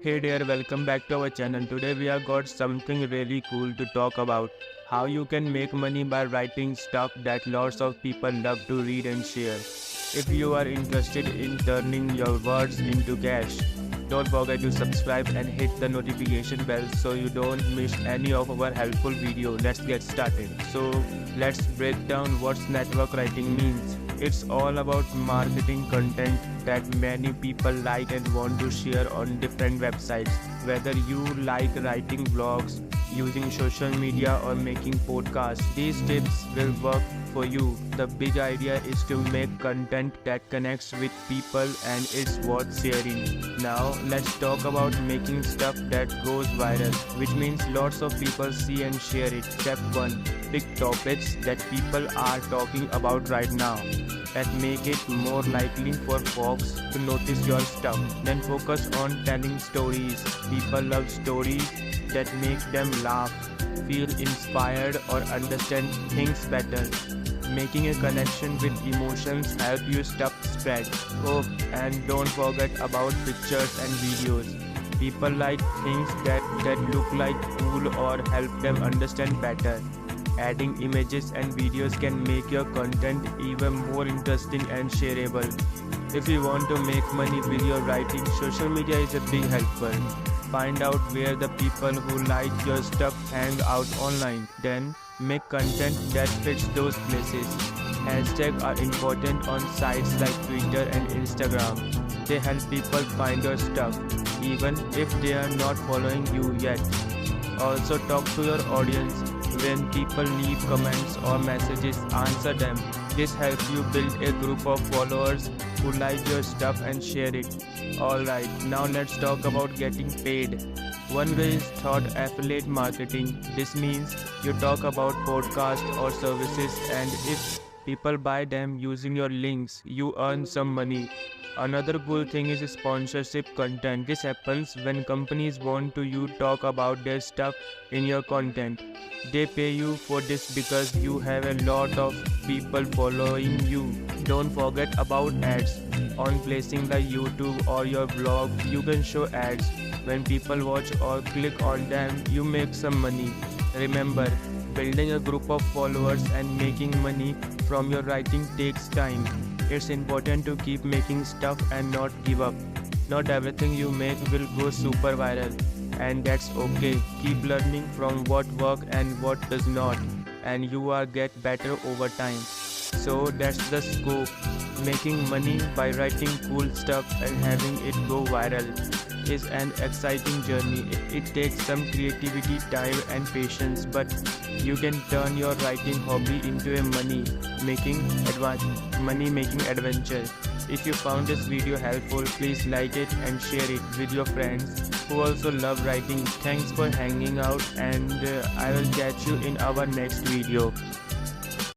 Hey there, welcome back to our channel. Today we have got something really cool to talk about. How you can make money by writing stuff that lots of people love to read and share. If you are interested in turning your words into cash, don't forget to subscribe and hit the notification bell so you don't miss any of our helpful video. Let's get started. So let's break down what network writing means. It's all about marketing content that many people like and want to share on different websites. Whether you like writing blogs, using social media or making podcasts, these tips will work for you. The big idea is to make content that connects with people and is worth sharing. Now let's talk about making stuff that goes viral, which means lots of people see and share it. Step 1. Pick topics that people are talking about right now that make it more likely for folks to notice your stuff. Then focus on telling stories. People love stories that make them laugh, feel inspired or understand things better. Making a connection with emotions help your stuff spread. Oh, and don't forget about pictures and videos. People like things that look like cool or help them understand better. Adding images and videos can make your content even more interesting and shareable. If you want to make money with your writing, social media is a big helper. Find out where the people who like your stuff hang out online. Then make content that fits those places. Hashtags are important on sites like Twitter and Instagram. They help people find your stuff, even if they are not following you yet. Also talk to your audience. When people leave comments or messages, answer them. This helps you build a group of followers who like your stuff and share it. Alright, now let's talk about getting paid. One way is through affiliate marketing. This means you talk about podcasts or services, and if people buy them using your links, you earn some money. Another cool thing is sponsorship content. This happens when companies want to you talk about their stuff in your content. They pay you for this because you have a lot of people following you. Don't forget about ads. On placing like YouTube or your blog, you can show ads. When people watch or click on them, you make some money. Remember, building a group of followers and making money from your writing takes time. It's important to keep making stuff and not give up. Not everything you make will go super viral, and that's okay. Keep learning from what works and what does not, and you will get better over time. So that's the scope. Making money by writing cool stuff and having it go viral is an exciting journey. It takes some creativity, time and patience, but you can turn your writing hobby into a money-making adventure. If you found this video helpful, please like it and share it with your friends who also love writing. Thanks for hanging out, and I will catch you in our next video.